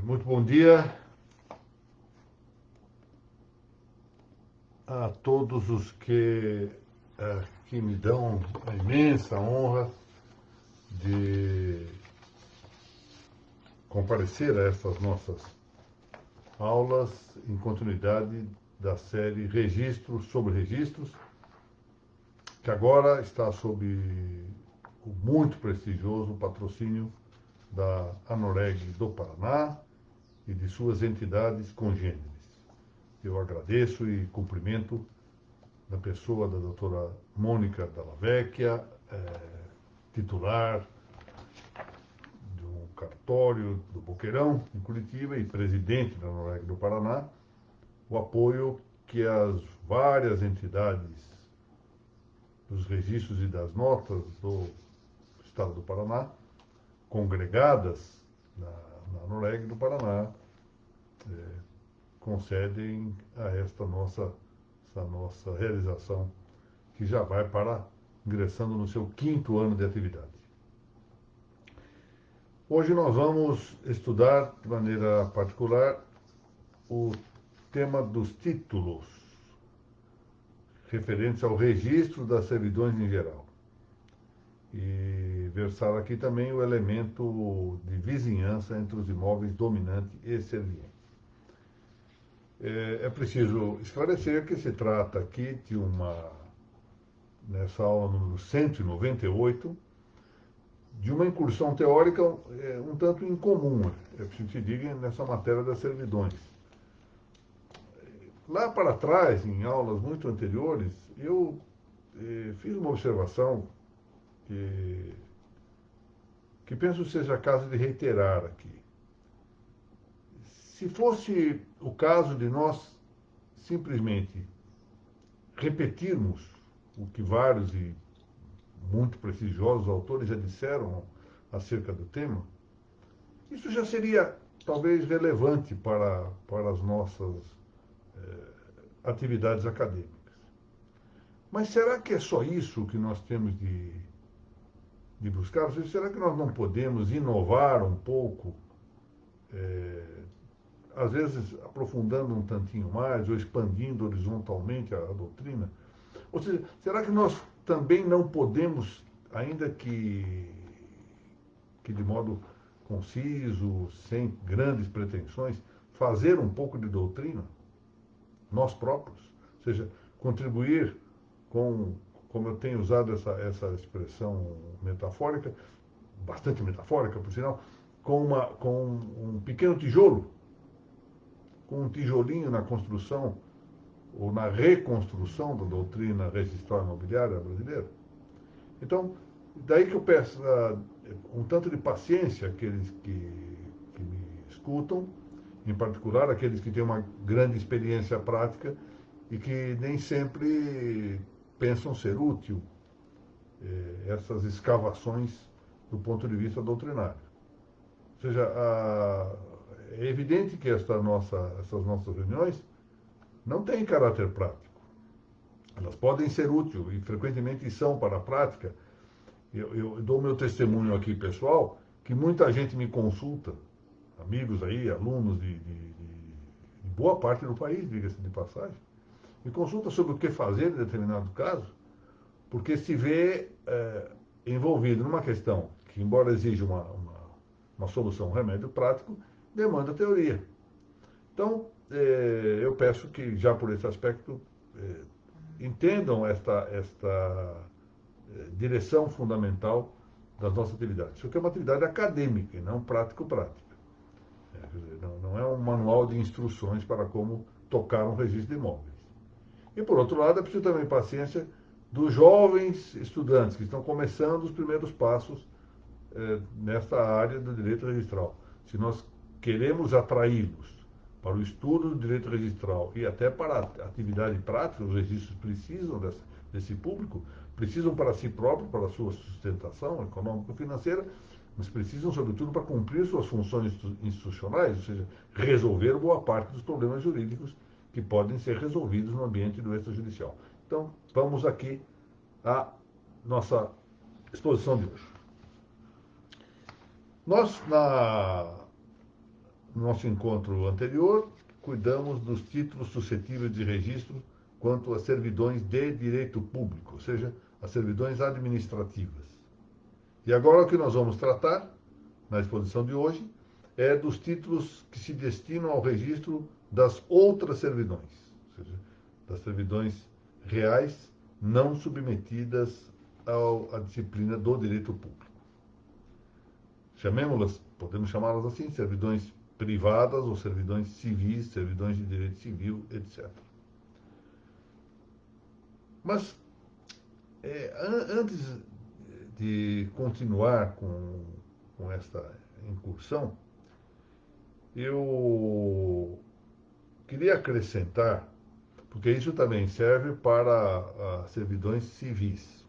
Muito bom dia a todos os que me dão a imensa honra de comparecer a essas nossas aulas em continuidade da série Registros sobre Registros, que agora está sob o muito prestigioso patrocínio da ANOREG do Paraná e de suas entidades congêneres. Eu agradeço e cumprimento na pessoa da doutora Mônica Dalla Vecchia, titular do cartório do Boqueirão, em Curitiba, e presidente da ANOREG do Paraná, o apoio que as várias entidades dos registros e das notas do Estado do Paraná, congregadas na ANOREG do Paraná, concedem a essa nossa realização, que já vai ingressando no seu 5º ano de atividade. Hoje nós vamos estudar de maneira particular o tema dos títulos referentes ao registro das servidões em geral. E versar aqui também o elemento de vizinhança entre os imóveis dominante e serviente. É preciso esclarecer que se trata aqui de nessa aula número 198, de uma incursão teórica um tanto incomum, é preciso que se diga, nessa matéria das servidões. Lá para trás, em aulas muito anteriores, eu fiz uma observação que penso seja caso de reiterar aqui. Se fosse o caso de nós simplesmente repetirmos o que vários e muito prestigiosos autores já disseram acerca do tema, isso já seria talvez relevante para as nossas atividades acadêmicas. Mas será que é só isso que nós temos de buscar? Ou seja, será que nós não podemos inovar um pouco, às vezes aprofundando um tantinho mais ou expandindo horizontalmente a doutrina? Ou seja, será que nós também não podemos, ainda que de modo conciso, sem grandes pretensões, fazer um pouco de doutrina, nós próprios? Ou seja, contribuir como eu tenho usado essa expressão metafórica, bastante metafórica, por sinal, com um pequeno tijolo, com um tijolinho na construção ou na reconstrução da doutrina registral imobiliária brasileira. Então, daí que eu peço um tanto de paciência àqueles que me escutam, em particular aqueles que têm uma grande experiência prática e que nem sempre pensam ser útil essas escavações do ponto de vista doutrinário. Ou seja, é evidente que essas nossas reuniões não têm caráter prático. Elas podem ser úteis e frequentemente são para a prática. Eu dou meu testemunho aqui, pessoal, que muita gente me consulta, amigos aí, alunos de boa parte do país, diga-se de passagem, me consulta sobre o que fazer em determinado caso, porque se vê envolvido numa questão que, embora exija uma solução, um remédio prático, demanda teoria. Então, eu peço que, já por esse aspecto, entendam esta direção fundamental das nossas atividades. Isso aqui é uma atividade acadêmica e não prático-prática. Não é um manual de instruções para como tocar um registro de imóveis. E, por outro lado, é preciso também paciência dos jovens estudantes que estão começando os primeiros passos nesta área do direito registral. Se nós queremos atraí-los para o estudo do direito registral e até para a atividade prática, os registros precisam desse público, precisam para si próprio, para a sua sustentação econômico-financeira, mas precisam, sobretudo, para cumprir suas funções institucionais, ou seja, resolver boa parte dos problemas jurídicos que podem ser resolvidos no ambiente do extrajudicial. Então, vamos aqui à nossa exposição de hoje. Nós, no nosso encontro anterior, cuidamos dos títulos suscetíveis de registro quanto às servidões de direito público, ou seja, as servidões administrativas. E agora o que nós vamos tratar, na exposição de hoje, é dos títulos que se destinam ao registro das outras servidões, ou seja, das servidões reais não submetidas à disciplina do direito público. Chamemos-las, podemos chamá-las assim, servidões privadas ou servidões civis, servidões de direito civil, etc. Mas, antes de continuar com esta incursão, eu queria acrescentar, porque isso também serve para as servidões civis.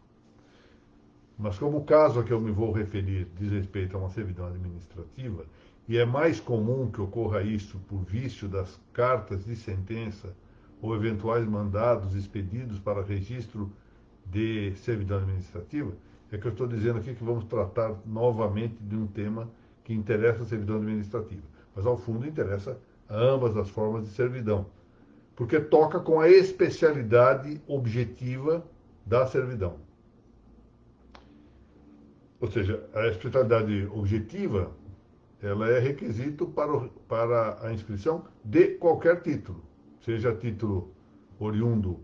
Mas como o caso a que eu me vou referir diz respeito a uma servidão administrativa, e é mais comum que ocorra isso por vício das cartas de sentença ou eventuais mandados expedidos para registro de servidão administrativa, é que eu estou dizendo aqui que vamos tratar novamente de um tema que interessa a servidão administrativa. Mas, ao fundo, interessa a ambas as formas de servidão, porque toca com a especialidade objetiva da servidão. Ou seja, a especialidade objetiva, ela é requisito para a inscrição de qualquer título, seja título oriundo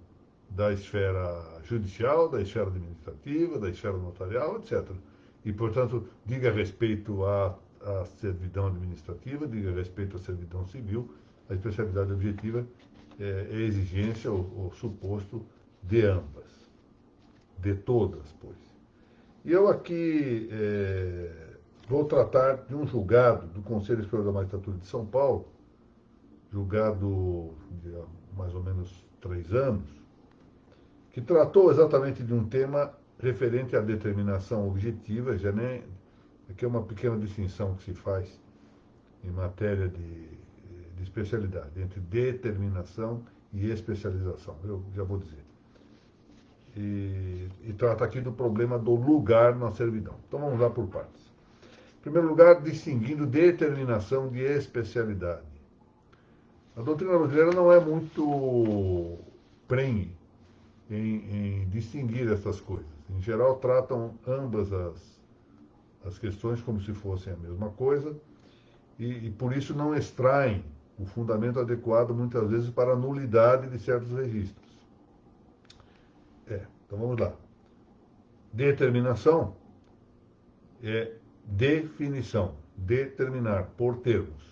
da esfera judicial, da esfera administrativa, da esfera notarial, etc. E, portanto, diga respeito à servidão administrativa, diga respeito à servidão civil, a especialidade objetiva é exigência ou suposto de ambas, de todas, pois. E eu aqui vou tratar de um julgado do Conselho Superior da Magistratura de São Paulo, julgado de há mais ou menos 3 anos, que tratou exatamente de um tema referente à determinação objetiva, já nem, aqui é uma pequena distinção que se faz em matéria de especialidade, entre determinação e especialização, eu já vou dizer. E trata aqui do problema do lugar na servidão. Então vamos lá por partes. Em primeiro lugar, distinguindo determinação de especialidade. A doutrina brasileira não é muito prenhe em distinguir essas coisas. Em geral, tratam ambas as questões como se fossem a mesma coisa e por isso não extraem o fundamento adequado, muitas vezes, para a nulidade de certos registros. Então vamos lá. Determinação é definição, determinar por termos.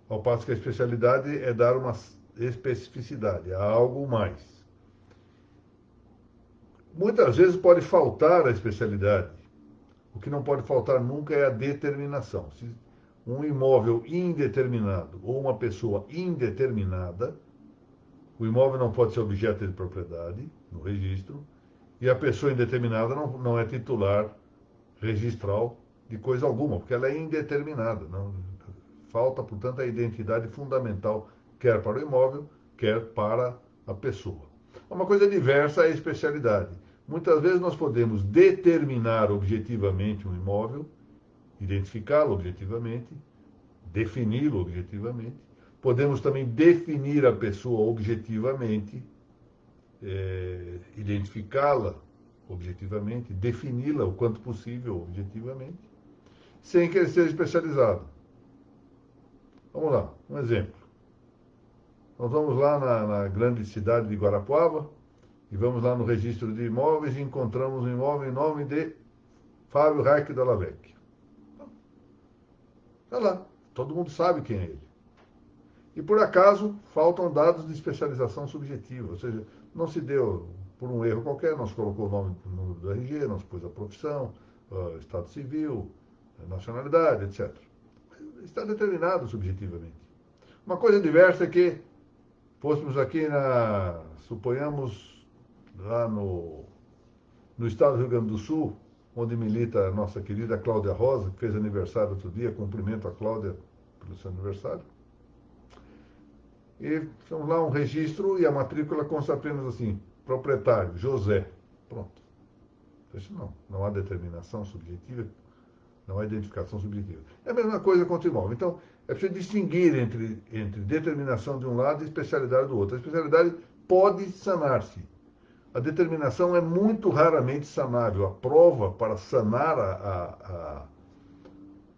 Ao passo que a especialidade é dar uma especificidade, a algo mais. Muitas vezes pode faltar a especialidade. O que não pode faltar nunca é a determinação. Se um imóvel indeterminado ou uma pessoa indeterminada, o imóvel não pode ser objeto de propriedade no registro e a pessoa indeterminada não é titular registral de coisa alguma, porque ela é indeterminada. Não, falta, portanto, a identidade fundamental, quer para o imóvel, quer para a pessoa. Uma coisa diversa é a especialidade. Muitas vezes nós podemos determinar objetivamente um imóvel, identificá-lo objetivamente, defini-lo objetivamente. Podemos também definir a pessoa objetivamente, identificá-la objetivamente, defini-la o quanto possível objetivamente, sem que ele seja especializado. Vamos lá, um exemplo. Nós vamos lá na grande cidade de Guarapuava e vamos lá no registro de imóveis e encontramos um imóvel em nome de Fábio Reich Della Vecchia. Está lá, todo mundo sabe quem é ele. E por acaso faltam dados de especialização subjetiva, ou seja, não se deu por um erro qualquer, não se colocou o nome do RG, não se pôs a profissão, estado civil, nacionalidade, etc. Está determinado subjetivamente. Uma coisa diversa é que fôssemos aqui suponhamos, lá no estado do Rio Grande do Sul, onde milita a nossa querida Cláudia Rosa, que fez aniversário outro dia, cumprimento a Cláudia pelo seu aniversário. E temos lá um registro e a matrícula consta apenas assim, proprietário, José. Pronto. Isso não há determinação subjetiva, não há identificação subjetiva. É a mesma coisa contra o imóvel. Então, É preciso distinguir entre determinação de um lado e especialidade do outro. A especialidade pode sanar-se. A determinação é muito raramente sanável. A prova para sanar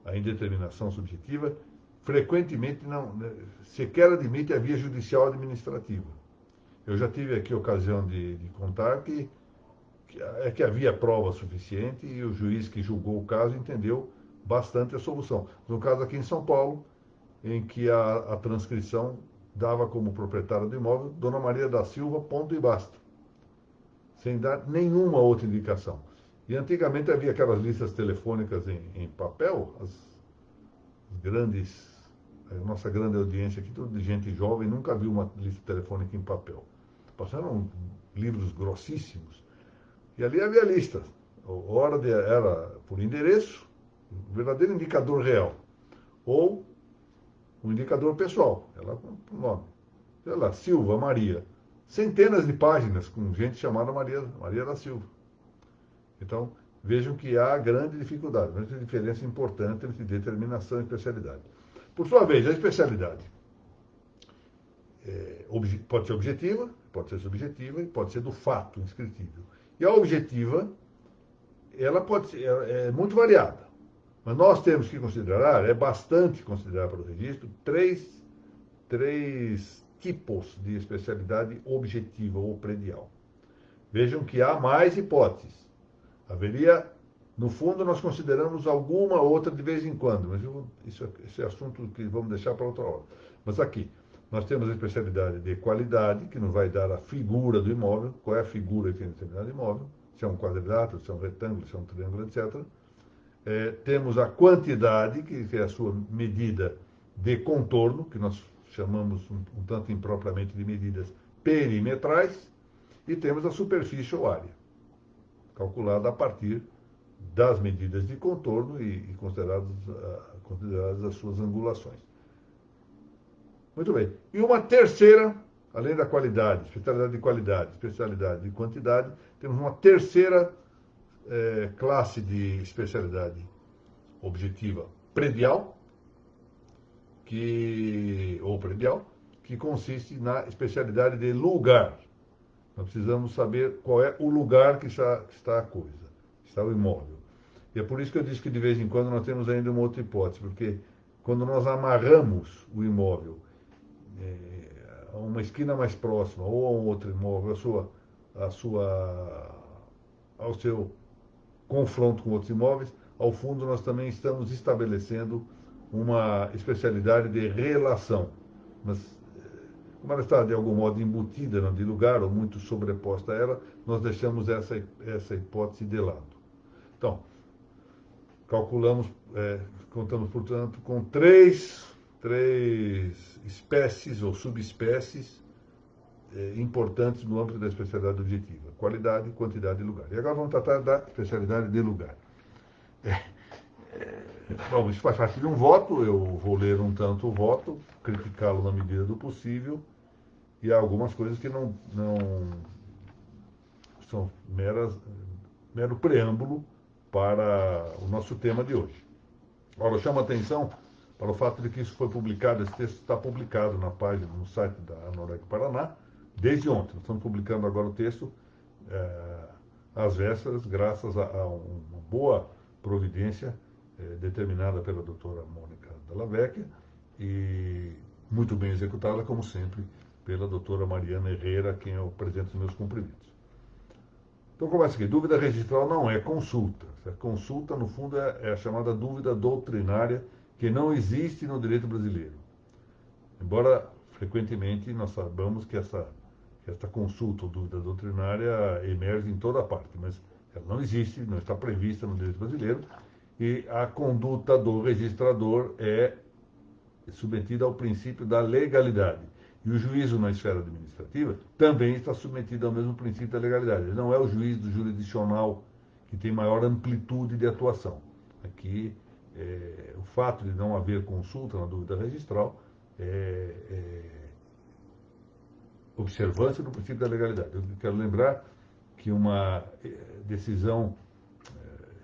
a indeterminação subjetiva frequentemente não sequer admite a via judicial administrativa. Eu já tive aqui a ocasião de contar que havia prova suficiente e o juiz que julgou o caso entendeu bastante a solução. No caso aqui em São Paulo, em que a transcrição dava como proprietária do imóvel Dona Maria da Silva, ponto e basta, sem dar nenhuma outra indicação. E antigamente havia aquelas listas telefônicas em papel, as grandes, a nossa grande audiência aqui, tudo de gente jovem, nunca viu uma lista telefônica em papel. Passaram livros grossíssimos, e ali havia listas. Era por endereço, um verdadeiro indicador real, ou um indicador pessoal, ela com o nome. Sei lá, Silva, Maria. Centenas de páginas com gente chamada Maria da Silva. Então, vejam que há grande dificuldade, uma diferença importante entre determinação e especialidade. Por sua vez, a especialidade pode ser objetiva, pode ser subjetiva e pode ser do fato inscritível. E a objetiva, ela pode ser muito variada. Mas nós temos que considerar, é bastante considerar para o registro, três tipos de especialidade objetiva ou predial. Vejam que há mais hipóteses. Haveria, no fundo, nós consideramos alguma outra de vez em quando, mas esse é assunto que vamos deixar para outra hora. Mas aqui, nós temos a especialidade de qualidade, que nos vai dar a figura do imóvel, qual é a figura que tem determinado imóvel, se é um quadrilátero, se é um retângulo, se é um triângulo, etc. Temos a quantidade, que é a sua medida de contorno, que nós chamamos um tanto impropriamente de medidas perimetrais, e temos a superfície ou área, calculada a partir das medidas de contorno e consideradas as suas angulações. Muito bem. E uma terceira, além da qualidade, especialidade de qualidade, especialidade de quantidade, temos uma terceira classe de especialidade objetiva predial, que consiste na especialidade de lugar. Nós precisamos saber qual é o lugar que está a coisa, está o imóvel. E é por isso que eu disse que de vez em quando nós temos ainda uma outra hipótese, porque quando nós amarramos o imóvel a uma esquina mais próxima ou a um outro imóvel, ao seu confronto com outros imóveis, ao fundo nós também estamos estabelecendo uma especialidade de relação. Mas, como ela está de algum modo embutida, não de lugar, ou muito sobreposta a ela, nós deixamos essa hipótese de lado. Então, contamos, portanto, com três espécies ou subespécies importantes no âmbito da especialidade objetiva: qualidade, quantidade e lugar. E agora vamos tratar da especialidade de lugar. Bom, isso faz parte de um voto, eu vou ler um tanto o voto, criticá-lo na medida do possível, e há algumas coisas que não são mero preâmbulo para o nosso tema de hoje. Agora, eu chamo a atenção para o fato de que isso foi publicado, esse texto está publicado na página, no site da Anorec Paraná, desde ontem. Nós estamos publicando agora o texto às vésperas, graças a uma boa providência determinada pela doutora Mônica Della Vecchia e muito bem executada, como sempre, pela doutora Mariana Herrera, a quem eu apresento os meus cumprimentos. Então, começa aqui. Dúvida registral não é consulta. A consulta, no fundo, é a chamada dúvida doutrinária, que não existe no direito brasileiro. Embora, frequentemente, nós saibamos que esta consulta ou dúvida doutrinária emerge em toda parte, mas ela não existe, não está prevista no direito brasileiro, e a conduta do registrador é submetida ao princípio da legalidade. E o juízo na esfera administrativa também está submetido ao mesmo princípio da legalidade. Ele não é o juiz do jurisdicional que tem maior amplitude de atuação. Aqui, o fato de não haver consulta na dúvida registral observância do princípio da legalidade. Eu quero lembrar que uma decisão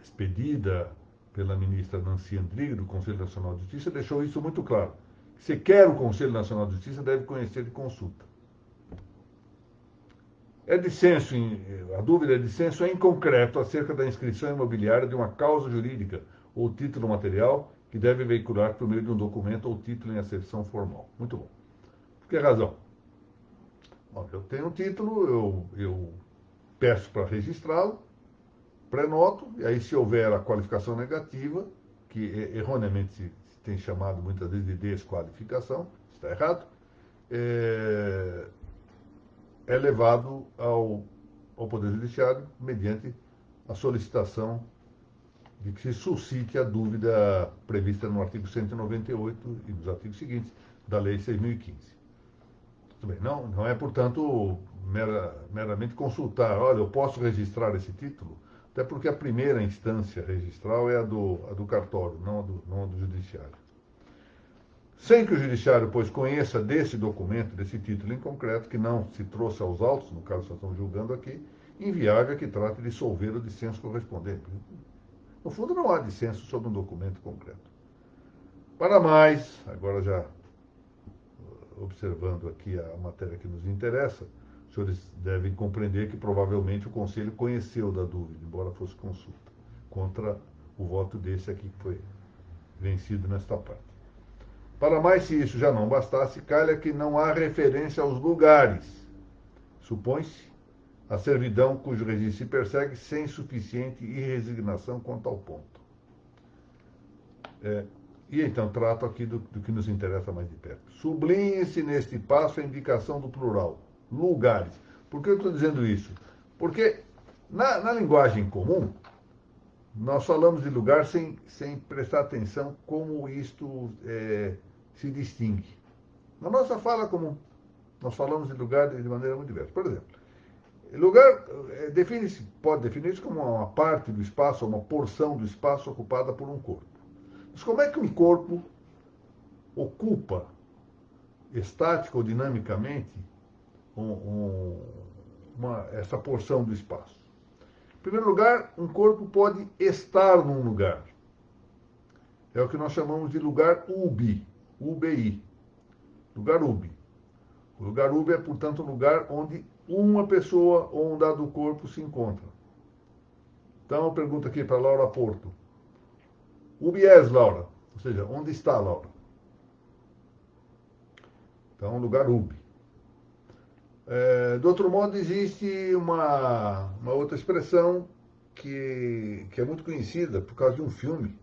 expedida pela ministra Nancy Andrighi, do Conselho Nacional de Justiça, deixou isso muito claro. Se quer o Conselho Nacional de Justiça, deve conhecer de consulta. A dúvida é de senso em concreto acerca da inscrição imobiliária de uma causa jurídica ou título material que deve veicular por meio de um documento ou título em acepção formal. Muito bom. Por que razão? Bom, eu tenho um título, eu peço para registrá-lo, prenoto, e aí se houver a qualificação negativa, que erroneamente se tem chamado muitas vezes de desqualificação, está errado, é levado ao Poder Judiciário mediante a solicitação de que se suscite a dúvida prevista no artigo 198 e nos artigos seguintes da Lei 6.015. Tudo bem, não é, portanto, meramente consultar, olha, eu posso registrar esse título, até porque a primeira instância registral é a do cartório, não a do judiciário. Sem que o judiciário, pois, conheça desse documento, desse título em concreto, que não se trouxe aos autos, no caso que nós estamos julgando aqui, inviável que trate de solver o dissenso correspondente. No fundo, não há dissenso sobre um documento concreto. Para mais, agora já observando aqui a matéria que nos interessa, os senhores devem compreender que provavelmente o Conselho conheceu da dúvida, embora fosse consulta, contra o voto desse aqui que foi vencido nesta parte. Para mais, se isso já não bastasse, calha que não há referência aos lugares. Supõe-se a servidão cujo registro se persegue sem suficiente irresignação quanto ao ponto. E então trato aqui do que nos interessa mais de perto. Sublinhe-se neste passo a indicação do plural, lugares. Por que eu estou dizendo isso? Porque na linguagem comum, nós falamos de lugar sem prestar atenção como isto se distingue. Na nossa fala comum, nós falamos de lugar de maneira muito diversa. Por exemplo, lugar pode definir-se como uma parte do espaço, uma porção do espaço ocupada por um corpo. Mas como é que um corpo ocupa, estática ou dinamicamente, essa porção do espaço? Em primeiro lugar, um corpo pode estar num lugar. É o que nós chamamos de lugar UBI. UBI. Lugar UBI. O lugar UBI é, portanto, um lugar onde uma pessoa ou um dado corpo se encontra. Então, eu pergunto aqui para Laura Porto. UBI és, Laura. Ou seja, onde está Laura? Então, lugar UBI. De outro modo, existe uma outra expressão que é muito conhecida por causa de um filme.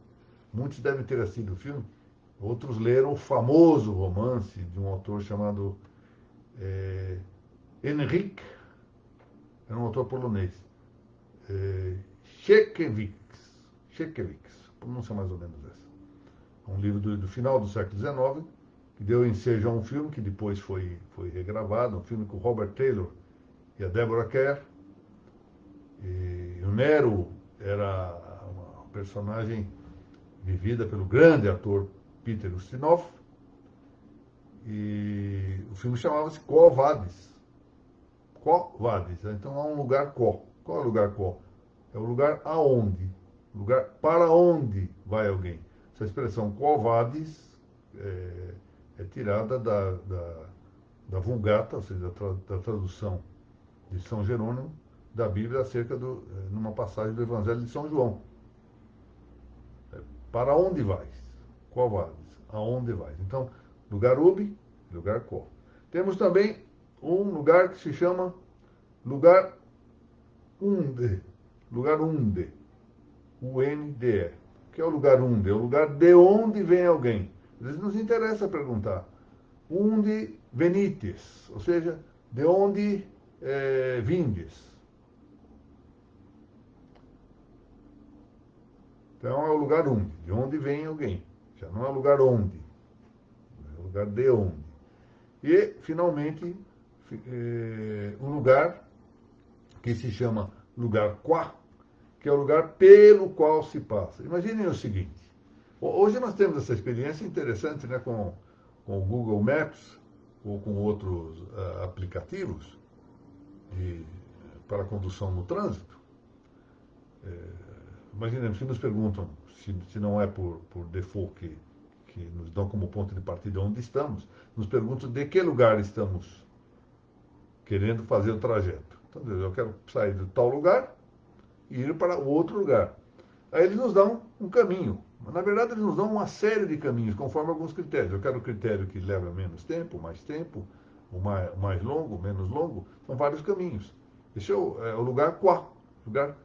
Muitos devem ter assistido o filme. Outros leram o famoso romance de um autor chamado Henryk, era um autor polonês. Sienkiewicz, pronúncia mais ou menos essa. Um livro do final do século XIX, que deu ensejo a um filme que depois foi regravado, um filme com Robert Taylor e a Deborah Kerr. E o Nero era uma personagem vivida pelo grande ator Peter Ustinov, e o filme chamava-se Quo Vadis. Quo Vadis. Então há um lugar quo. Qual é o lugar quo? É o lugar aonde. O lugar para onde vai alguém. Essa expressão Quo Vadis é tirada da Vulgata, ou seja, da tradução de São Jerônimo da Bíblia acerca numa passagem do Evangelho de São João. Para onde vais? Quo Vadis? Aonde vais? Então, lugar ubi, lugar quo. Temos também um lugar que se chama lugar unde. Lugar unde. U-N-D-E. O que é o lugar unde? É o lugar de onde vem alguém. Às vezes nos interessa perguntar. Unde venites? Ou seja, de onde vindes? Então é o lugar onde, de onde vem alguém. Já não é o lugar onde, é o lugar de onde. E, finalmente, um lugar que se chama lugar qua, que é o lugar pelo qual se passa. Imaginem o seguinte, hoje nós temos essa experiência interessante, né, com o Google Maps ou com outros aplicativos para condução no trânsito. Imagina, se nos perguntam, se não é por default que nos dão como ponto de partida onde estamos, nos perguntam de que lugar estamos querendo fazer o trajeto. Então, eu quero sair de tal lugar e ir para o outro lugar. Aí eles nos dão um caminho. Mas, na verdade, eles nos dão uma série de caminhos, conforme alguns critérios. Eu quero um critério que leva menos tempo, o mais longo, menos longo. São vários caminhos. Esse é o lugar qual, lugar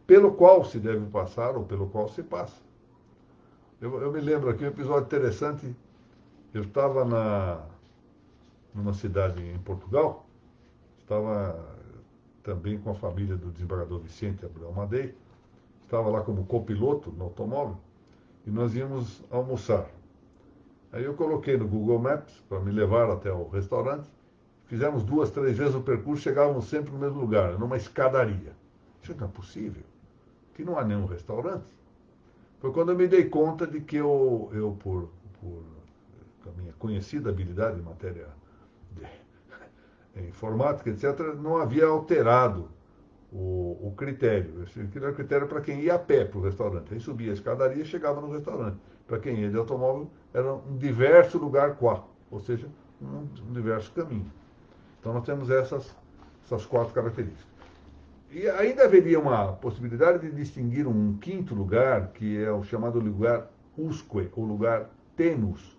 pelo qual se deve passar ou pelo qual se passa. Eu me lembro aqui um episódio interessante. Eu estava numa cidade em Portugal, estava também com a família do desembargador Vicente Abreu Madei, estava lá como copiloto no automóvel, e nós íamos almoçar. Aí eu coloquei no Google Maps para me levar até o restaurante, fizemos 2, 3 vezes o percurso, chegávamos sempre no mesmo lugar, numa escadaria. Isso não é possível, que não há nenhum restaurante. Foi quando eu me dei conta de que por a minha conhecida habilidade em matéria de informática, etc., não havia alterado o critério. Aquilo era critério para quem ia a pé para o restaurante. Aí subia a escadaria e chegava no restaurante. Para quem ia de automóvel, era um diverso lugar qua, ou seja, um diverso caminho. Então nós temos essas 4 características. E ainda haveria uma possibilidade de distinguir um quinto lugar, que é o chamado lugar usque, ou lugar tenus,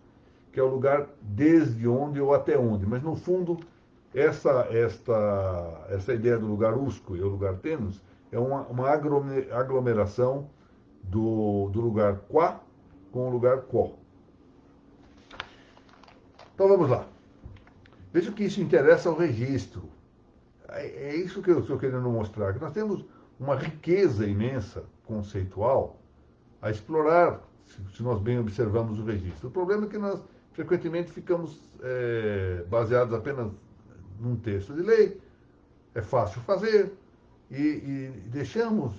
que é o lugar desde onde ou até onde. Mas, no fundo, essa ideia do lugar usque e o lugar tenus é uma aglomeração do lugar qua com o lugar quo. Então, vamos lá. Veja que isso interessa ao registro. É isso que eu estou querendo mostrar, que nós temos uma riqueza imensa conceitual a explorar, se nós bem observamos o registro. O problema é que nós frequentemente ficamos baseados apenas num texto de lei, é fácil fazer, e deixamos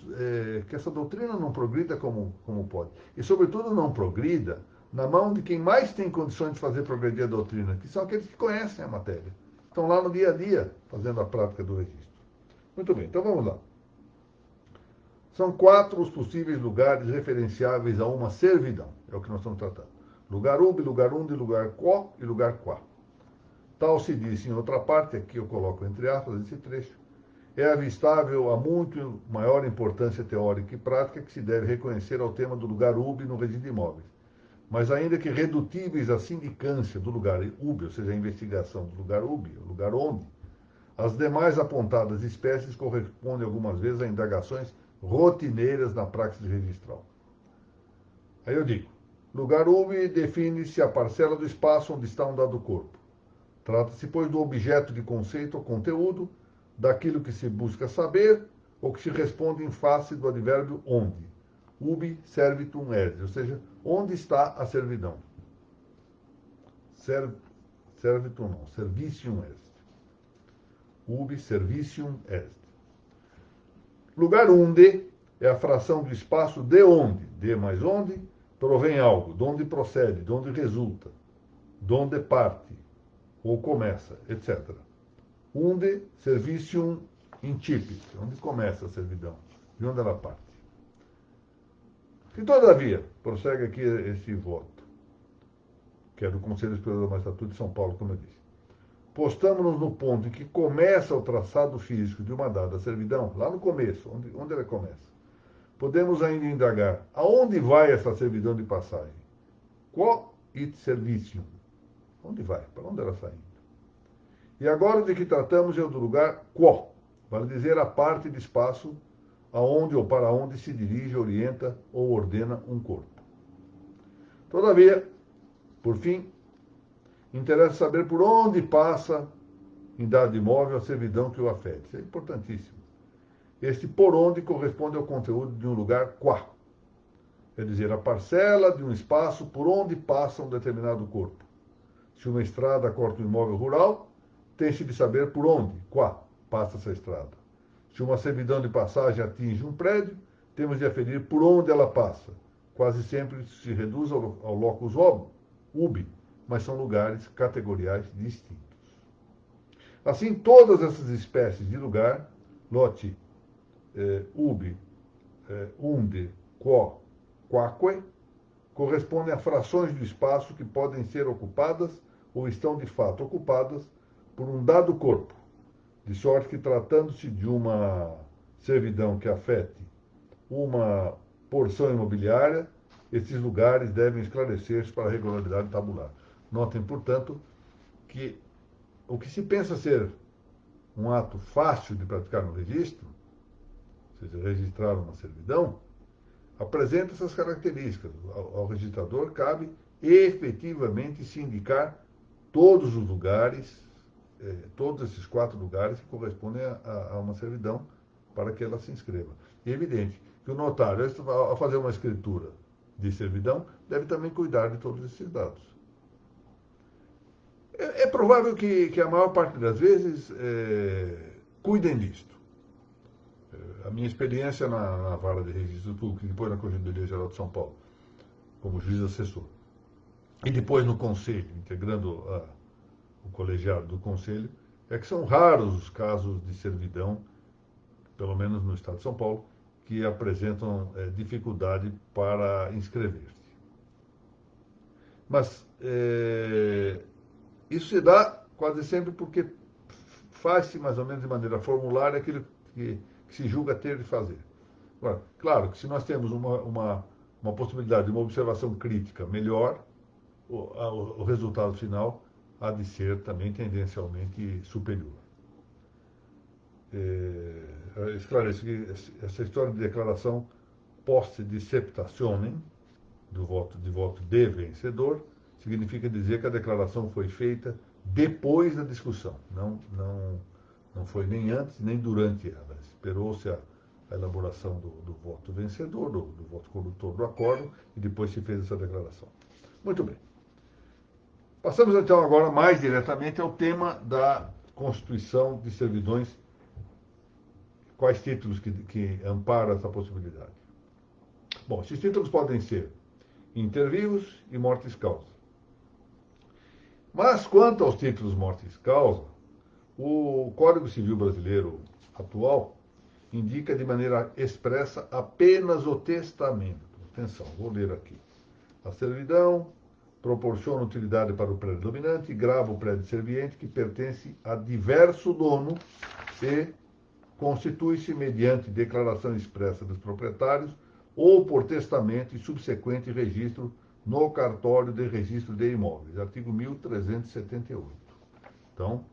que essa doutrina não progrida como pode. E, sobretudo, não progrida na mão de quem mais tem condições de fazer progredir a doutrina, que são aqueles que conhecem a matéria. Estão lá no dia a dia, fazendo a prática do registro. Muito bem, então vamos lá. São 4 os possíveis lugares referenciáveis a uma servidão. É o que nós estamos tratando. Lugar ubi, lugar unde, lugar quo e lugar qua. Tal se diz em outra parte, aqui eu coloco entre aspas esse trecho, é avistável a muito maior importância teórica e prática que se deve reconhecer ao tema do lugar ubi no regime de imóveis. Mas ainda que redutíveis à sindicância do lugar ubi, ou seja, a investigação do lugar ubi, o lugar onde, as demais apontadas espécies correspondem algumas vezes a indagações rotineiras na praxis registral. Aí eu digo, lugar ubi define-se a parcela do espaço onde está um dado corpo. Trata-se, pois, do objeto de conceito ou conteúdo, daquilo que se busca saber ou que se responde em face do advérbio onde. Ubi servitum est, ou seja, onde está a servidão. Servitum não, servicium est. Ubi servicium est. Lugar unde é a fração do espaço de onde, de mais onde, provém algo, de onde procede, de onde resulta, de onde parte, ou começa, etc. Unde servicium incipit, onde começa a servidão, de onde ela parte. Se todavia, prossegue aqui esse voto, que é do Conselho Superior da Magistratura de São Paulo, como eu disse, postamos-nos no ponto em que começa o traçado físico de uma dada servidão, lá no começo, onde ela começa. Podemos ainda indagar, aonde vai essa servidão de passagem? Quo it servicium? Onde vai? Para onde ela está indo? E agora de que tratamos é o do lugar quo, vale dizer a parte de espaço aonde ou para onde se dirige, orienta ou ordena um corpo. Todavia, por fim, interessa saber por onde passa em dado imóvel a servidão que o afete. Isso é importantíssimo. Este por onde corresponde ao conteúdo de um lugar qua. Quer dizer, a parcela de um espaço por onde passa um determinado corpo. Se uma estrada corta um imóvel rural, tem-se de saber por onde, qua, passa essa estrada. Se uma servidão de passagem atinge um prédio, temos de aferir por onde ela passa. Quase sempre se reduz ao locus ubi, mas são lugares categoriais distintos. Assim, todas essas espécies de lugar, note, ubi, unde, quo, quaque, correspondem a frações do espaço que podem ser ocupadas ou estão de fato ocupadas por um dado corpo, de sorte que, tratando-se de uma servidão que afete uma porção imobiliária, esses lugares devem esclarecer-se para a regularidade tabular. Notem, portanto, que o que se pensa ser um ato fácil de praticar no registro, ou seja, registrar uma servidão, apresenta essas características. Ao registrador cabe efetivamente se indicar todos os lugares, todos esses 4 lugares que correspondem a uma servidão para que ela se inscreva. E é evidente que o notário, ao fazer uma escritura de servidão, deve também cuidar de todos esses dados. É provável que a maior parte das vezes cuidem disto. A minha experiência na Vara de Registro Público, depois na Corregedoria Geral de São Paulo, como juiz assessor, e depois no Conselho, integrando o colegiado do Conselho, é que são raros os casos de servidão, pelo menos no Estado de São Paulo, que apresentam dificuldade para inscrever-se. Mas isso se dá quase sempre porque faz-se mais ou menos de maneira formulária aquilo que se julga ter de fazer. Agora, claro que se nós temos uma possibilidade de uma observação crítica melhor, o resultado final há de ser também tendencialmente superior. Esclareço que essa história de declaração posse disceptationem, de voto de vencedor, significa dizer que a declaração foi feita depois da discussão, não foi nem antes nem durante ela. Esperou-se a elaboração do voto vencedor, do voto condutor do acórdão, e depois se fez essa declaração. Muito bem. Passamos então agora mais diretamente ao tema da constituição de servidões. Quais títulos que amparam essa possibilidade? Bom, esses títulos podem ser inter vivos e mortis causa. Mas quanto aos títulos mortis causa, o Código Civil Brasileiro atual indica de maneira expressa apenas o testamento. Atenção, vou ler aqui. A servidão proporciona utilidade para o prédio dominante e grava o prédio serviente que pertence a diverso dono e constitui-se mediante declaração expressa dos proprietários ou por testamento e subsequente registro no cartório de registro de imóveis. Artigo 1378. Então,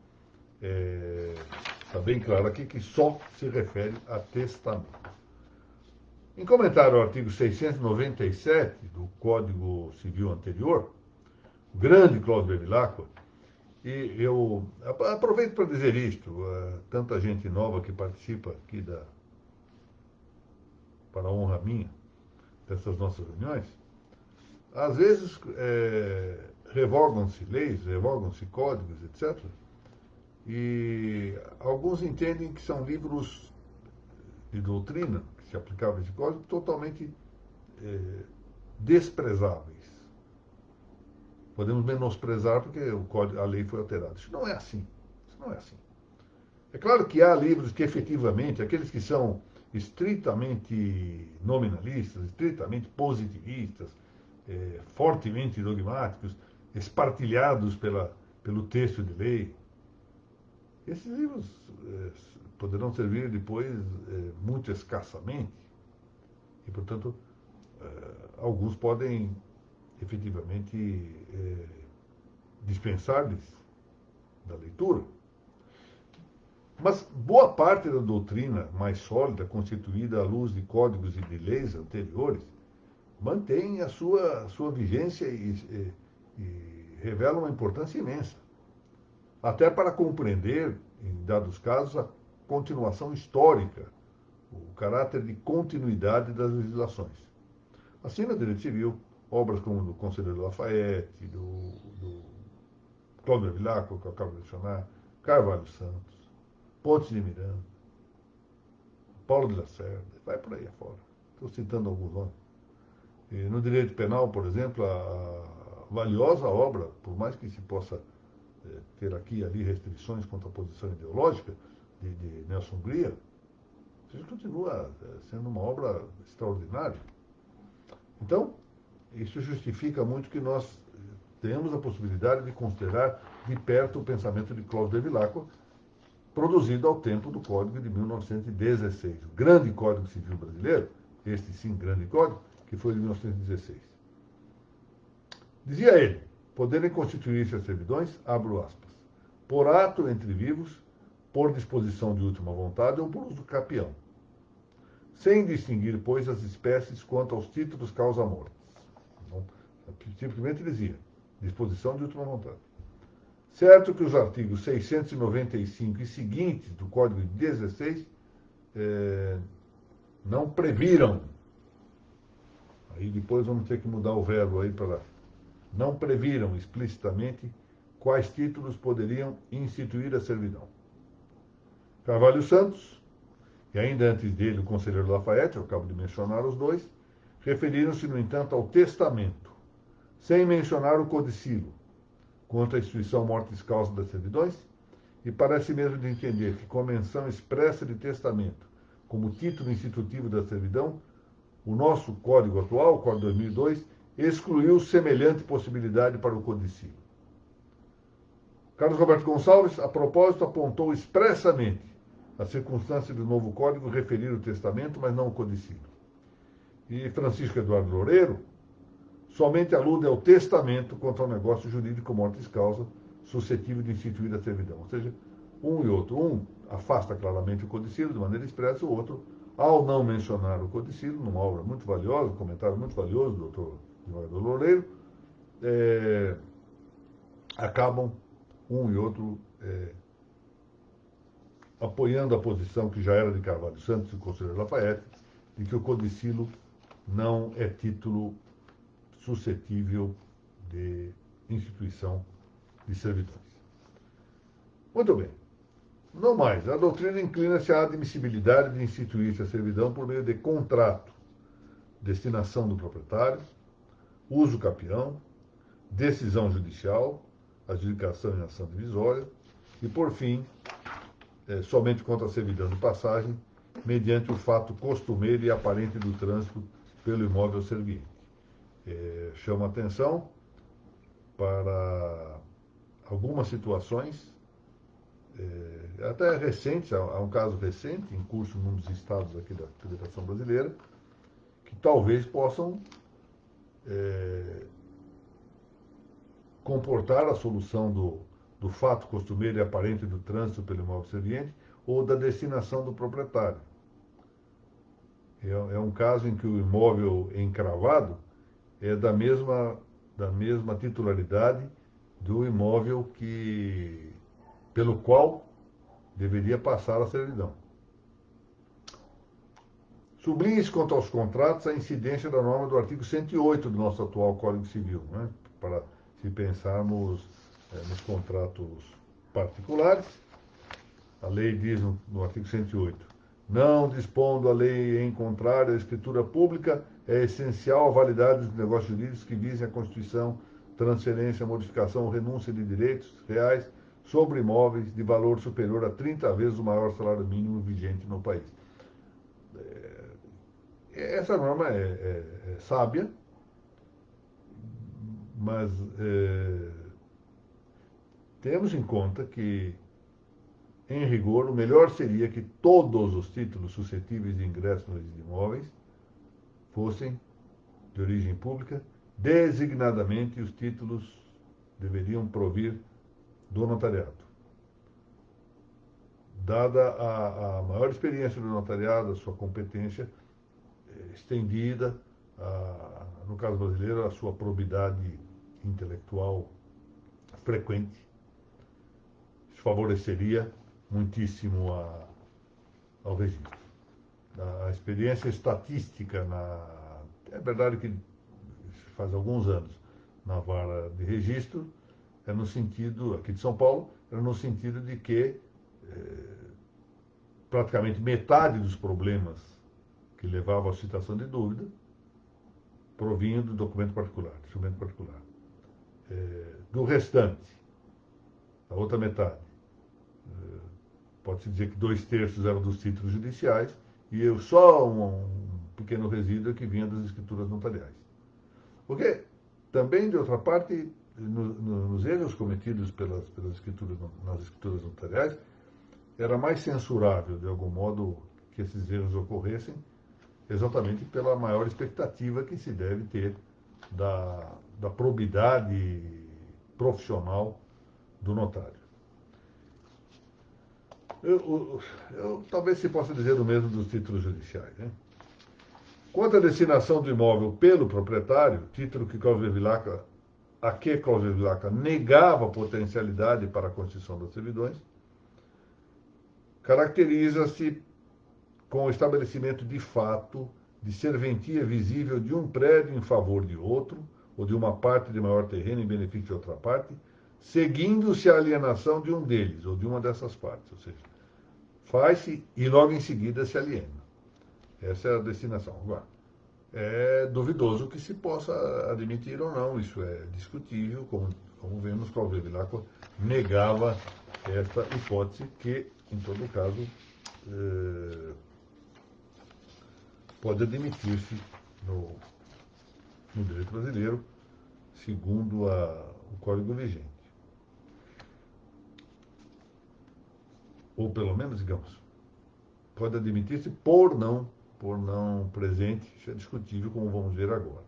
está bem claro aqui que só se refere a testamento. Em comentário ao artigo 697 do Código Civil anterior, o grande Cláudio Bevilacqua, e eu aproveito para dizer isto, tanta gente nova que participa aqui para a honra minha, dessas nossas reuniões, às vezes revogam-se leis, revogam-se códigos, etc., e alguns entendem que são livros de doutrina, que se aplicavam a esse código, totalmente desprezáveis. Podemos menosprezar porque a lei foi alterada. Isso não é assim. Isso não é assim. É claro que há livros que efetivamente, aqueles que são estritamente nominalistas, estritamente positivistas, fortemente dogmáticos, espartilhados pelo texto de lei, esses livros poderão servir depois muito escassamente e, portanto, alguns podem efetivamente dispensar-lhes da leitura. Mas boa parte da doutrina mais sólida, constituída à luz de códigos e de leis anteriores, mantém a sua vigência e revela uma importância imensa. Até para compreender, em dados casos, a continuação histórica, o caráter de continuidade das legislações. Assim, no direito civil, obras como do Conselheiro Lafayette, do Cláudio Bevilacqua, que eu acabo de mencionar, Carvalho Santos, Pontes de Miranda, Paulo de Lacerda, vai por aí afora. Estou citando alguns nomes. No direito penal, por exemplo, a valiosa obra, por mais que se possa ter aqui e ali restrições quanto à posição ideológica de Nelson Grier, Isso continua sendo uma obra extraordinária. Então, isso justifica muito que nós tenhamos a possibilidade de considerar de perto o pensamento de Cláudio Bevilacqua, produzido ao tempo do Código de 1916, o grande Código Civil brasileiro, este sim, grande código, que foi de 1916. Dizia ele, poderem constituir-se as servidões, abro aspas, por ato entre vivos, por disposição de última vontade ou por uso capião, sem distinguir, pois, as espécies quanto aos títulos causa-mortes. Simplesmente dizia, disposição de última vontade. Certo que os artigos 695 e seguintes do Código de 16 não previram, aí depois vamos ter que mudar o verbo aí para não previram explicitamente quais títulos poderiam instituir a servidão. Carvalho Santos, e ainda antes dele o conselheiro Lafayette, eu acabo de mencionar os dois, referiram-se, no entanto, ao testamento, sem mencionar o codicilo, quanto à instituição mortis causa das servidões, e parece mesmo de entender que, com a menção expressa de testamento como título institutivo da servidão, o nosso Código atual, o Código 2002, excluiu semelhante possibilidade para o codicilo. Carlos Roberto Gonçalves, a propósito, apontou expressamente a circunstância do novo Código referir o testamento, mas não o codicilo. E Francisco Eduardo Loureiro somente alude ao testamento quanto ao negócio jurídico mortis causa suscetível de instituir a servidão. Ou seja, um e outro. Um afasta claramente o codicilo de maneira expressa, o outro, ao não mencionar o codicilo, numa obra muito valiosa, um comentário muito valioso do doutor Eduardo Loureiro, acabam um e outro apoiando a posição que já era de Carvalho Santos e do conselheiro Lafayette, de que o codicilo não é título suscetível de instituição de servidões. Muito bem. Não mais. A doutrina inclina-se à admissibilidade de instituir-se a servidão por meio de contrato, destinação do proprietário, uso capião, decisão judicial, adjudicação em ação divisória e, por fim, somente contra a servidão de passagem, mediante o fato costumeiro e aparente do trânsito pelo imóvel serviente. Chama atenção para algumas situações, até recentes, há um caso recente, em curso num dos estados aqui da Federação Brasileira, que talvez possam comportar a solução do fato costumeiro e aparente do trânsito pelo imóvel serviente ou da destinação do proprietário. É um caso em que o imóvel encravado é da mesma titularidade do imóvel pelo qual deveria passar a servidão. Sublinhe-se quanto aos contratos a incidência da norma do artigo 108 do nosso atual Código Civil, né? Para se pensarmos nos contratos particulares. A lei diz no artigo 108, não dispondo a lei em contrário à escritura pública, é essencial a validade dos negócios jurídicos que visem a constituição, transferência, modificação ou renúncia de direitos reais sobre imóveis de valor superior a 30 vezes o maior salário mínimo vigente no país. Essa norma é sábia, mas temos em conta que, em rigor, o melhor seria que todos os títulos suscetíveis de ingresso no registro de imóveis fossem de origem pública, designadamente os títulos deveriam provir do notariado. Dada a maior experiência do notariado, a sua competência estendida, no caso brasileiro, a sua probidade intelectual frequente, isso favoreceria muitíssimo ao registro. A experiência estatística, é verdade que faz alguns anos, na vara de registro, é no sentido, aqui de São Paulo, era no sentido de que praticamente metade dos problemas que levavam à citação de dúvida provinham do documento particular, do instrumento particular. Do restante, a outra metade, pode-se dizer que 2/3 eram dos títulos judiciais e só um pequeno resíduo que vinha das escrituras notariais. Porque também, de outra parte, nos erros cometidos pelas escrituras, nas escrituras notariais, era mais censurável, de algum modo, que esses erros ocorressem, exatamente pela maior expectativa que se deve ter da probidade profissional do notário. Talvez se possa dizer o mesmo dos títulos judiciais, né? Quanto à destinação do imóvel pelo proprietário, título a que Cláudio Vilaca negava potencialidade para a constituição das servidões, caracteriza-se com o estabelecimento de fato de serventia visível de um prédio em favor de outro, ou de uma parte de maior terreno em benefício de outra parte, seguindo-se a alienação de um deles, ou de uma dessas partes. Ou seja, faz-se e logo em seguida se aliena. Essa é a destinação. Agora, é duvidoso que se possa admitir ou não, isso é discutível, como vemos, Cláudio Vilaco negava esta hipótese que, em todo caso, pode admitir-se no direito brasileiro, segundo o Código vigente. Ou pelo menos, digamos, pode admitir-se por não presente, isso é discutível, como vamos ver agora.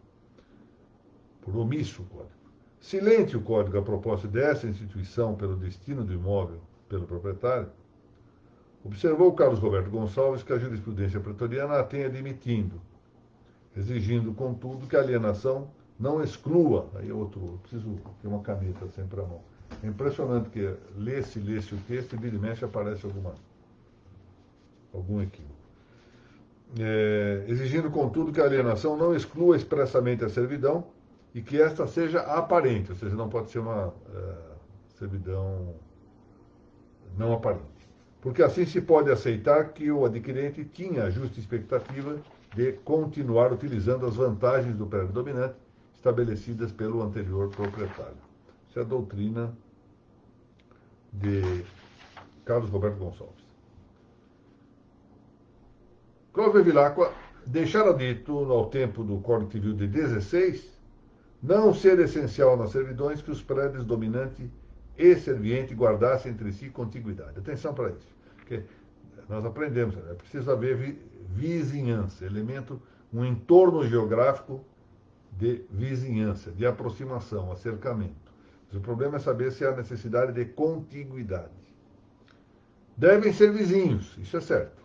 Por omisso o Código. Silente o Código a propósito dessa instituição pelo destino do imóvel pelo proprietário, observou Carlos Roberto Gonçalves que a jurisprudência pretoriana a tem admitindo, exigindo, contudo, que a alienação não exclua, aí eu preciso ter uma caneta sempre à mão. É impressionante que lê-se o texto e vira e mexe aparece algum equívoco. Exigindo, contudo, que a alienação não exclua expressamente a servidão e que esta seja aparente, ou seja, não pode ser uma servidão não aparente. Porque assim se pode aceitar que o adquirente tinha a justa expectativa de continuar utilizando as vantagens do prédio dominante estabelecidas pelo anterior proprietário. Essa é a doutrina de Carlos Roberto Gonçalves. Cláudio Bevilacqua deixara dito, ao tempo do Código Civil de 16, não ser essencial nas servidões que os prédios dominante e serviente guardassem entre si contiguidade. Atenção para isso, porque nós aprendemos, é preciso haver vizinhança, um entorno geográfico de vizinhança, de aproximação, acercamento. Mas o problema é saber se há necessidade de contiguidade. Devem ser vizinhos, isso é certo.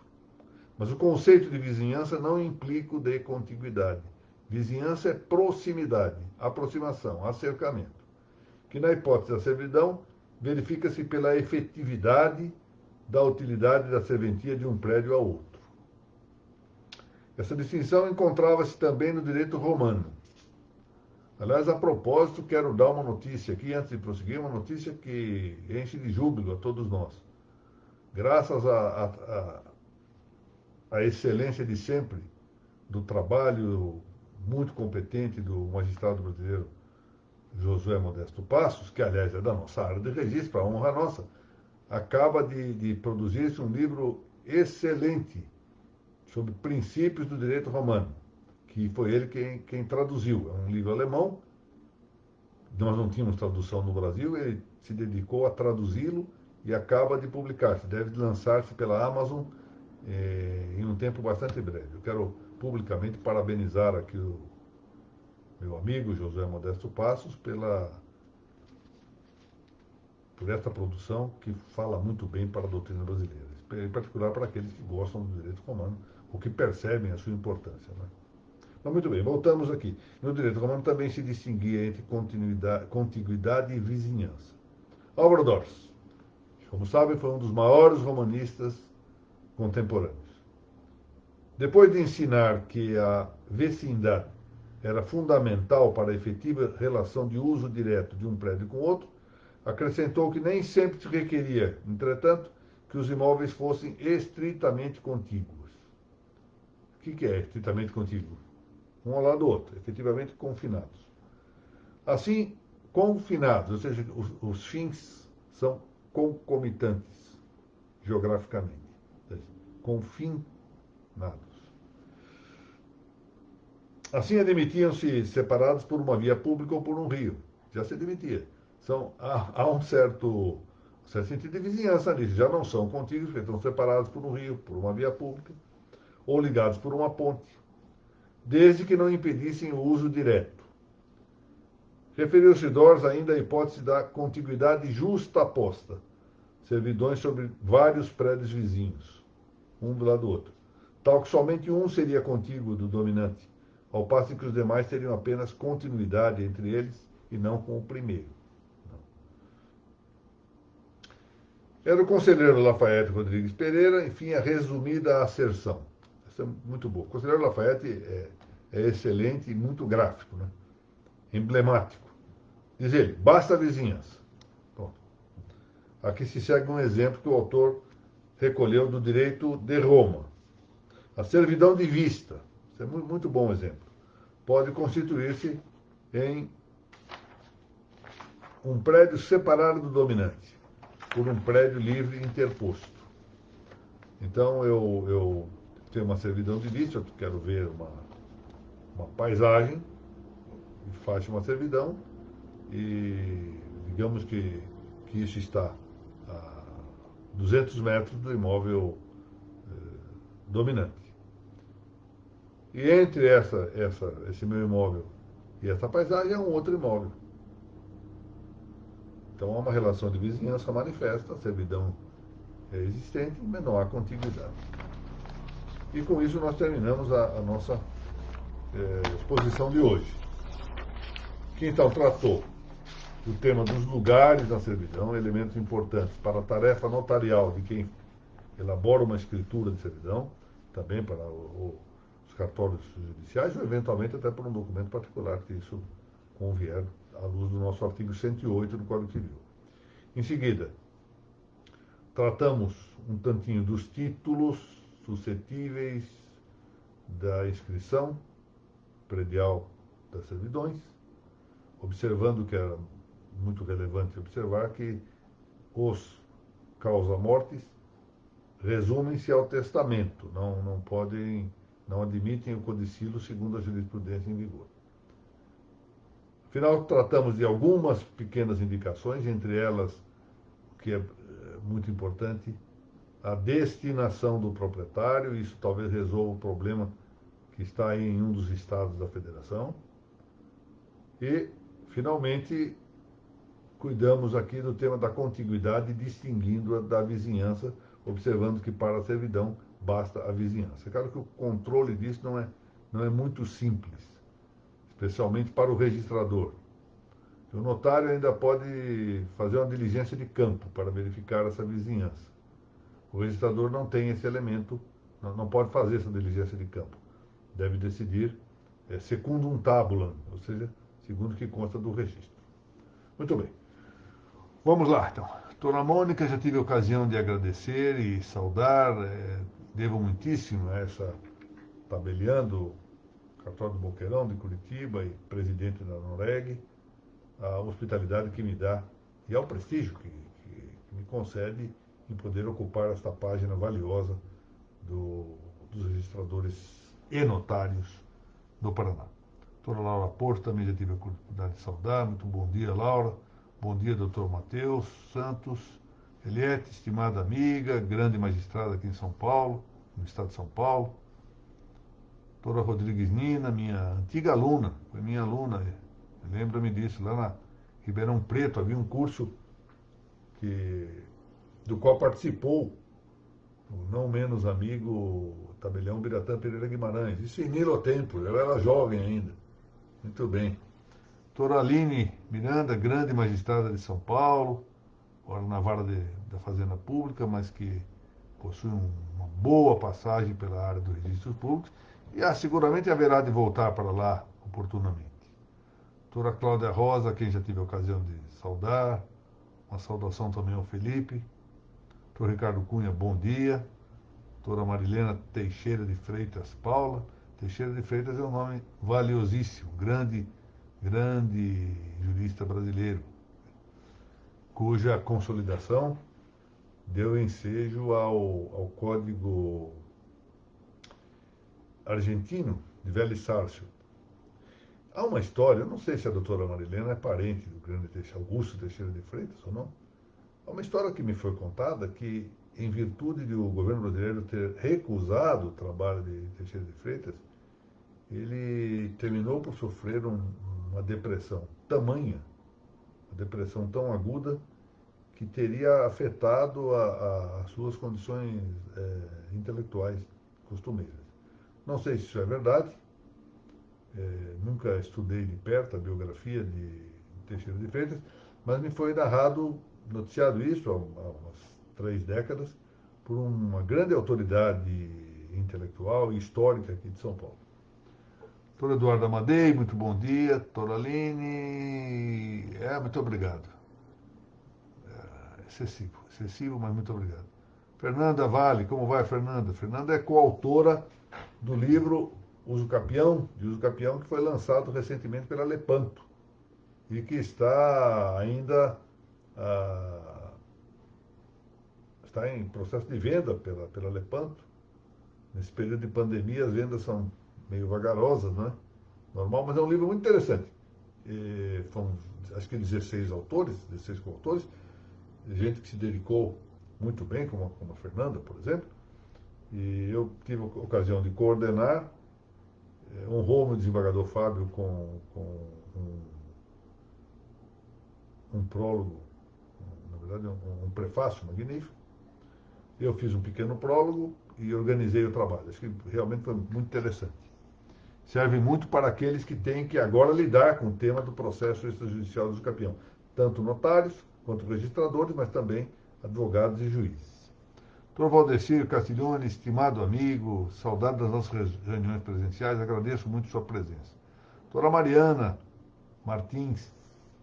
Mas o conceito de vizinhança não implica o de contiguidade. Vizinhança é proximidade, aproximação, acercamento, que na hipótese da servidão verifica-se pela efetividade da utilidade da serventia de um prédio a outro. Essa distinção encontrava-se também no direito romano. Aliás, a propósito, quero dar uma notícia aqui, antes de prosseguir, uma notícia que enche de júbilo a todos nós. Graças à excelência de sempre do trabalho muito competente do magistrado brasileiro Josué Modesto Passos, que aliás é da nossa área de registro, para honra nossa, acaba de produzir-se um livro excelente sobre princípios do direito romano, que foi ele quem traduziu. É um livro alemão, nós não tínhamos tradução no Brasil, ele se dedicou a traduzi-lo e acaba de publicar-se, deve lançar-se pela Amazon em um tempo bastante breve. Eu quero publicamente parabenizar aqui o meu amigo Josué Modesto Passos por esta produção que fala muito bem para a doutrina brasileira, em particular para aqueles que gostam do direito romano ou que percebem a sua importância. Né? Mas muito bem, voltamos aqui. No direito romano também se distinguia entre contiguidade e vizinhança. Álvaro Dors, como sabem, foi um dos maiores romanistas contemporâneos. Depois de ensinar que a vecindade era fundamental para a efetiva relação de uso direto de um prédio com outro, acrescentou que nem sempre se requeria, entretanto, que os imóveis fossem estritamente contíguos. O que é estritamente contíguo? Um ao lado do outro, efetivamente confinados. Assim, confinados, ou seja, os fins são concomitantes geograficamente. Confim Assim, admitiam-se separados por uma via pública ou por um rio. Já se admitia. Há um certo sentido de vizinhança nisso. Já não são contíguos, porque estão separados por um rio, por uma via pública, ou ligados por uma ponte, desde que não impedissem o uso direto. Referiu-se Dors ainda à hipótese da contiguidade justa aposta, servidões sobre vários prédios vizinhos, um do lado do outro, tal que somente um seria contíguo do dominante, ao passo que os demais teriam apenas continuidade entre eles e não com o primeiro. Era o conselheiro Lafayette Rodrigues Pereira, enfim, a resumida asserção. Essa é muito boa. O conselheiro Lafayette é excelente e muito gráfico, né? Emblemático. Diz ele, basta a vizinhança. Pronto. Aqui se segue um exemplo que o autor recolheu do direito de Roma. A servidão de vista, isso é muito bom exemplo, pode constituir-se em um prédio separado do dominante, por um prédio livre interposto. Então, eu tenho uma servidão de vista, eu quero ver uma paisagem, faço uma servidão e digamos que isso está a 200 metros do imóvel dominante. E entre esse meu imóvel e essa paisagem é um outro imóvel. Então há uma relação de vizinhança manifesta, a servidão é existente, mas não há contiguidade. E com isso nós terminamos a nossa exposição de hoje, que então tratou do tema dos lugares na servidão, elementos importantes para a tarefa notarial de quem elabora uma escritura de servidão, também para os cartórios judiciais, ou eventualmente até para um documento particular, que isso convier à luz do nosso artigo 108 do Código Civil. Em seguida, tratamos um tantinho dos títulos suscetíveis da inscrição predial das servidões, observando que era muito relevante observar que os causa-mortes resumem-se ao testamento, não admitem o codicilo segundo a jurisprudência em vigor. Afinal, tratamos de algumas pequenas indicações, entre elas, que é muito importante, a destinação do proprietário, isso talvez resolva o problema que está aí em um dos estados da federação. E, finalmente, cuidamos aqui do tema da contiguidade, distinguindo-a da vizinhança, observando que para a servidão basta a vizinhança. É claro que o controle disso não é muito simples, especialmente para o registrador. O notário ainda pode fazer uma diligência de campo para verificar essa vizinhança. O registrador não tem esse elemento, não pode fazer essa diligência de campo. Deve decidir secundum tabulam, ou seja, segundo o que consta do registro. Muito bem. Vamos lá, então. Dona Mônica, já tive a ocasião de agradecer e saudar, devo muitíssimo a essa tabeliando, cartório do Boqueirão, de Curitiba e presidente da NOREG, a hospitalidade que me dá e ao prestígio que me concede em poder ocupar esta página valiosa dos registradores e notários do Paraná. Doutora Laura Porto, também já tive a oportunidade de saudar. Muito bom dia, Laura. Bom dia, doutor Matheus Santos. Eliette, estimada amiga, grande magistrada aqui em São Paulo, no estado de São Paulo. Doutora Rodrigues Nina, minha antiga aluna, foi minha aluna, lembra-me disso, lá na Ribeirão Preto havia um curso do qual participou o não menos amigo tabelião Biratã Pereira Guimarães. Isso em Nilo Tempo, eu era jovem ainda. Muito bem. Doutora Aline Miranda, grande magistrada de São Paulo, agora na vara da Fazenda Pública, mas que possui uma boa passagem pela área dos registros públicos e seguramente haverá de voltar para lá oportunamente. Doutora Cláudia Rosa, a quem já tive a ocasião de saudar, uma saudação também ao Felipe. Doutor Ricardo Cunha, bom dia. Doutora Marilena Teixeira de Freitas Paula. Teixeira de Freitas é um nome valiosíssimo, grande jurista brasileiro, cuja consolidação deu ensejo ao Código argentino, de Velho Sárcio. Há uma história, eu não sei se a doutora Marilena é parente do grande Augusto Teixeira de Freitas ou não. Há uma história que me foi contada que, em virtude de o governo brasileiro ter recusado o trabalho de Teixeira de Freitas, ele terminou por sofrer uma depressão tamanha, uma depressão tão aguda, que teria afetado as suas condições intelectuais costumeiras. Não sei se isso é verdade, nunca estudei de perto a biografia de Teixeira de Freitas, mas me foi narrado, noticiado isso há umas 3 décadas, por uma grande autoridade intelectual e histórica aqui de São Paulo. Doutor Eduardo Amadei, muito bom dia. Doutora Aline, muito obrigado. Excessivo, mas muito obrigado. Fernanda Vale, como vai, Fernanda? Fernanda é coautora do livro Uso Capião, que foi lançado recentemente pela Lepanto e que está ainda está em processo de venda pela Lepanto. Nesse período de pandemia, as vendas são meio vagarosas, né? Normal, mas é um livro muito interessante. Foram, acho que 16 autores, 16 coautores, gente que se dedicou muito bem, como a Fernanda, por exemplo, e eu tive a ocasião de coordenar, honrou-me o desembargador Fábio com um prólogo, na verdade um prefácio magnífico. Eu fiz um pequeno prólogo e organizei o trabalho. Acho que realmente foi muito interessante. Serve muito para aqueles que têm que agora lidar com o tema do processo extrajudicial do campeão, tanto notários quanto registradores, mas também advogados e juízes. Dr. Valdecir Castiglione, estimado amigo, saudade das nossas reuniões presenciais, agradeço muito sua presença. Doutora Mariana Martins,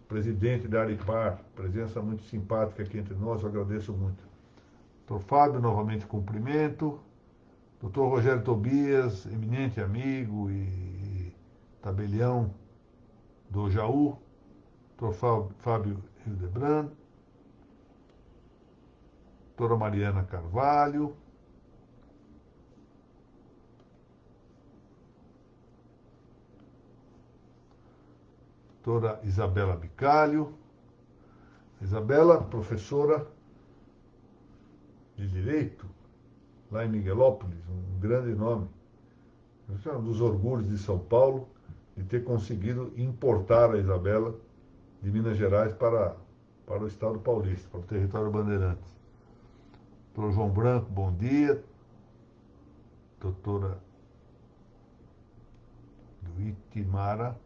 presidente da Aripar, presença muito simpática aqui entre nós, eu agradeço muito. Dr. Fábio, novamente cumprimento. Dr. Rogério Tobias, eminente amigo e tabelião do Jaú. Dr. Fábio Hildebrand. Doutora Mariana Carvalho. Doutora Isabela Bicalho. Isabela, professora de Direito, lá em Miguelópolis, um grande nome. É um dos orgulhos de São Paulo, de ter conseguido importar a Isabela de Minas Gerais para o estado paulista, para o território bandeirantes. Doutor João Branco, bom dia. Doutora Duitimara,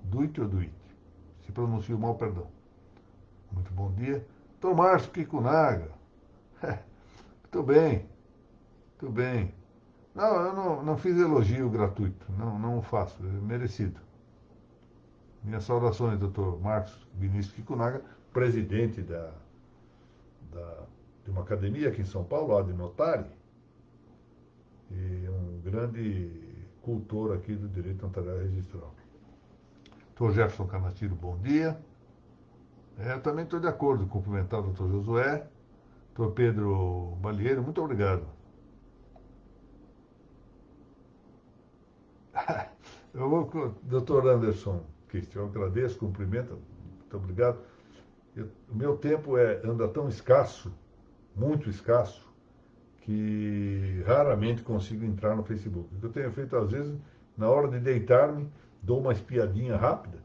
Duite ou Duite? Se pronuncio mal, perdão. Muito bom dia. Doutor Márcio Kikunaga. Muito bem, muito bem. Não, eu não fiz elogio gratuito, não o faço, é merecido. Minhas saudações, doutor Marcos Vinícius Kikunaga, presidente de uma academia aqui em São Paulo, a de Notari, e um grande cultor aqui do direito notarial registral. Doutor Jefferson Canatiro, bom dia. Eu também estou de acordo, cumprimentar o doutor Josué. Doutor Pedro Balieiro, muito obrigado. Doutor Anderson Christian, eu agradeço, cumprimento, muito obrigado. O meu tempo anda tão escasso, muito escasso, que raramente consigo entrar no Facebook. O que eu tenho feito, às vezes, na hora de deitar-me, dou uma espiadinha rápida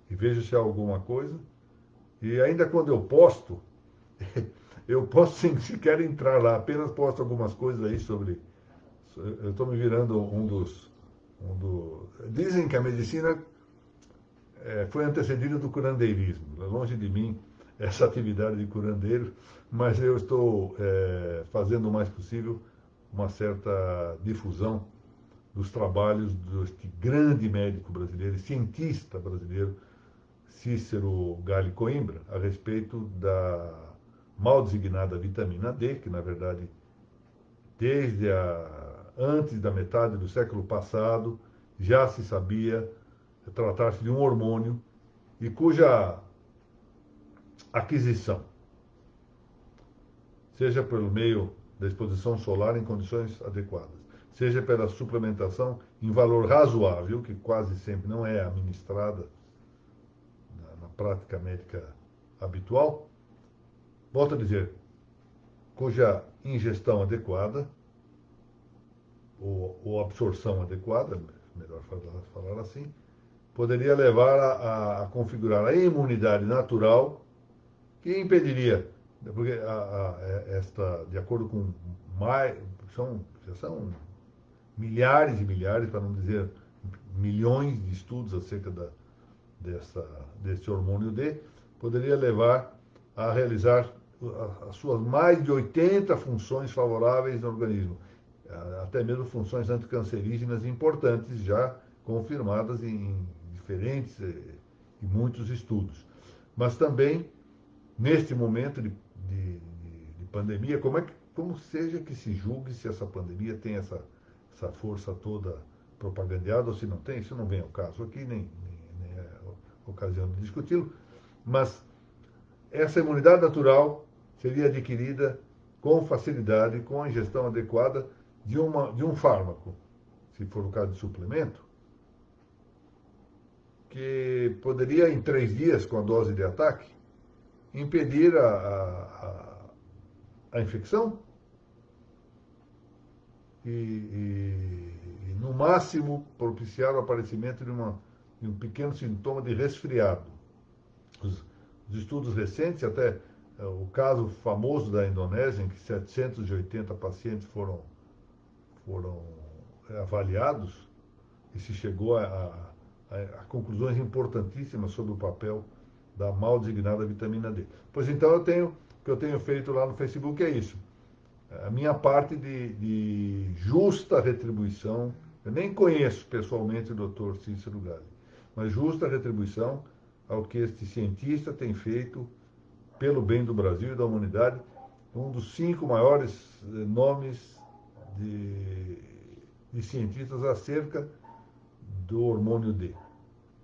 e vejo se há alguma coisa. E ainda quando eu posto, eu posso sem sequer entrar lá, apenas posto algumas coisas aí sobre... Eu estou me virando Dizem que a medicina foi antecedida do curandeirismo. Longe de mim essa atividade de curandeiro, mas eu estou fazendo o mais possível uma certa difusão dos trabalhos deste grande médico brasileiro, cientista brasileiro, Cícero Gali Coimbra, a respeito da mal designada vitamina D, que na verdade, antes da metade do século passado, já se sabia tratar-se de um hormônio e cuja aquisição, seja pelo meio da exposição solar em condições adequadas, seja pela suplementação em valor razoável, que quase sempre não é administrada na prática médica habitual, volto a dizer, cuja ingestão adequada, ou absorção adequada, melhor falar assim, poderia levar a configurar a imunidade natural que impediria, porque de acordo com já são milhares e milhares, para não dizer milhões de estudos acerca desse hormônio D, poderia levar a realizar as suas mais de 80 funções favoráveis no organismo, até mesmo funções anticancerígenas importantes, já confirmadas em diferentes e muitos estudos. Mas também, neste momento de pandemia, como seja que se julgue se essa pandemia tem essa força toda propagandeada ou se não tem, isso não vem ao caso aqui, nem é ocasião de discuti-lo, mas essa imunidade natural seria adquirida com facilidade, com a ingestão adequada de um fármaco, se for o caso de suplemento, que poderia, em 3 dias, com a dose de ataque, impedir a infecção e, no máximo, propiciar o aparecimento de um pequeno sintoma de resfriado. Os estudos recentes, até o caso famoso da Indonésia, em que 780 pacientes foram avaliados e se chegou a conclusões importantíssimas sobre o papel da mal designada vitamina D. Pois então o que eu tenho feito lá no Facebook é isso. A minha parte de justa retribuição, eu nem conheço pessoalmente o Dr. Cícero Galli, mas justa retribuição ao que este cientista tem feito pelo bem do Brasil e da humanidade, um dos 5 maiores nomes de cientistas acerca do hormônio D,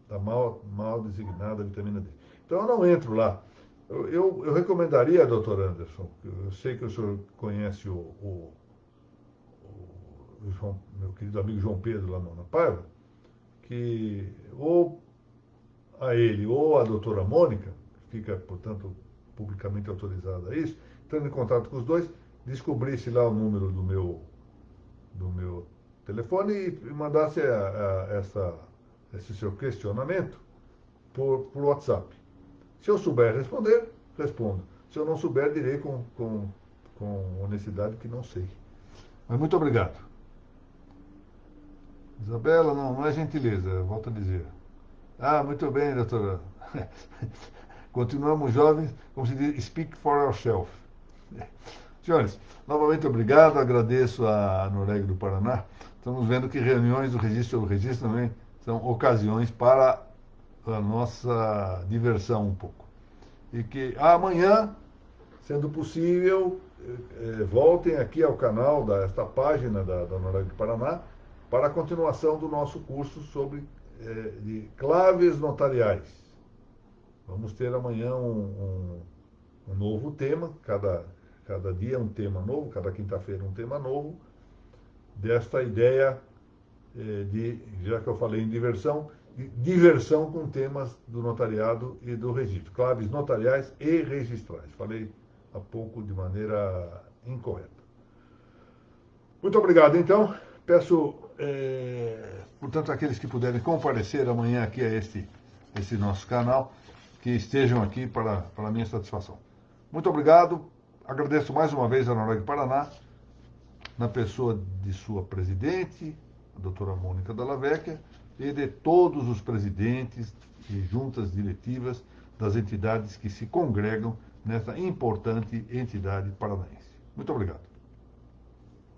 da mal designada vitamina D. Então eu não entro lá. Eu recomendaria, doutor Anderson, eu sei que o senhor conhece meu querido amigo João Pedro lá na Paiva, que ou a ele ou a doutora Mônica, que fica, portanto, publicamente autorizada a isso, entrando em contato com os dois, descobrisse lá o número do meu telefone e mandasse esse seu questionamento por WhatsApp. Se eu souber responder, respondo. Se eu não souber, direi com honestidade que não sei. Mas muito obrigado. Isabela, não é gentileza, volto a dizer. Ah, muito bem, doutora. Continuamos jovens, como se diz, speak for ourselves. Senhores, novamente obrigado, agradeço a Noreg do Paraná. Estamos vendo que reuniões do registro sobre registro também são ocasiões para a nossa diversão um pouco. E que amanhã, sendo possível, voltem aqui ao canal, esta página da Noreg do Paraná, para a continuação do nosso curso sobre de claves notariais. Vamos ter amanhã um novo tema, cada dia um tema novo, cada quinta-feira um tema novo, desta ideia já que eu falei em diversão com temas do notariado e do registro, claves notariais e registrais. Falei há pouco de maneira incorreta. Muito obrigado, então. Peço, portanto, àqueles que puderem comparecer amanhã aqui a esse nosso canal, que estejam aqui para a minha satisfação. Muito obrigado. Agradeço mais uma vez a Noreg Paraná, na pessoa de sua presidente, a doutora Mônica Dalla Vecchia, e de todos os presidentes e juntas diretivas das entidades que se congregam nessa importante entidade paranaense. Muito obrigado.